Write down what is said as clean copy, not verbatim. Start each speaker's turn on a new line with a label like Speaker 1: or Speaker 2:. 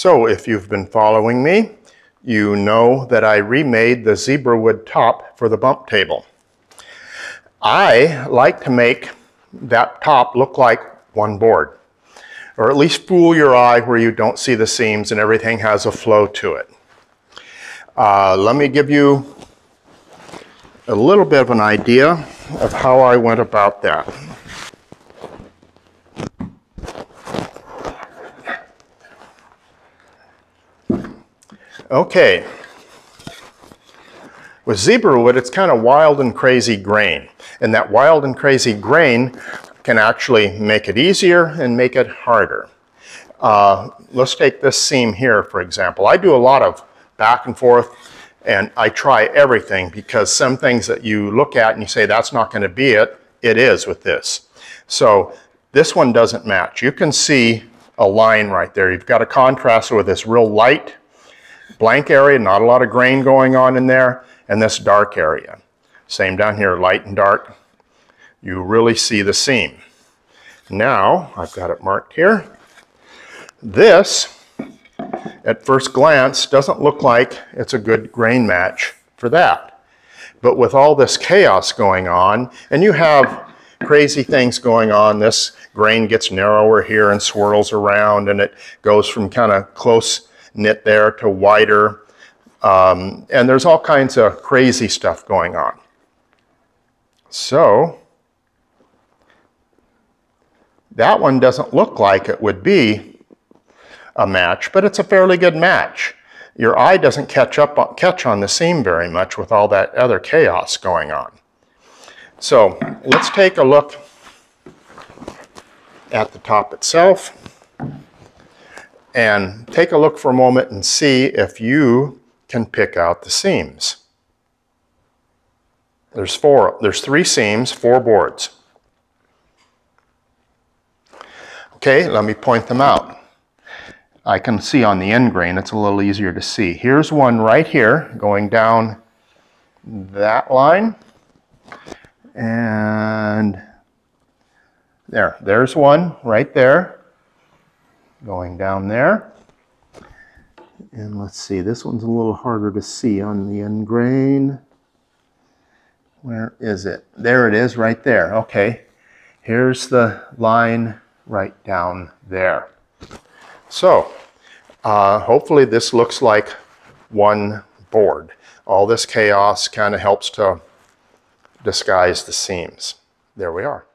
Speaker 1: So if you've been following me, you know that I remade the Zebrawood top for the bump table. I like to make that top look like one board, or at least fool your eye where you don't see the seams and everything has a flow to it. Let me give you a little bit of an idea of how I went about that. Okay, with Zebrawood, it's kind of wild and crazy grain, and that wild and crazy grain can actually make it easier and make it harder. Let's take this seam here, for example. I do a lot of back and forth, and I try everything because some things that you look at and you say, that's not going to be it, it is with this. So this one doesn't match. You can see a line right there. You've got a contrast with this real light, blank area, not a lot of grain going on in there, and this dark area. Same down here, light and dark. You really see the seam. Now, I've got it marked here. This, at first glance, doesn't look like it's a good grain match for that. But with all this chaos going on, and you have crazy things going on, this grain gets narrower here and swirls around, and it goes from kind of close knit there to wider, and there's all kinds of crazy stuff going on. So that one doesn't look like it would be a match, but it's a fairly good match. Your eye doesn't catch on the seam very much with all that other chaos going on. So let's take a look at the top itself and take a look for a moment and see if you can pick out the seams. There's three seams, 4 boards. Okay, let me point them out. I can see on the end grain, it's a little easier to see. Here's one right here going down that line. And there's one right there going down there. And let's see, this one's a little harder to see on the end grain. Where is it? There it is right there. Okay, here's the line right down there. So hopefully this looks like one board. All this chaos kind of helps to disguise the seams. There we are.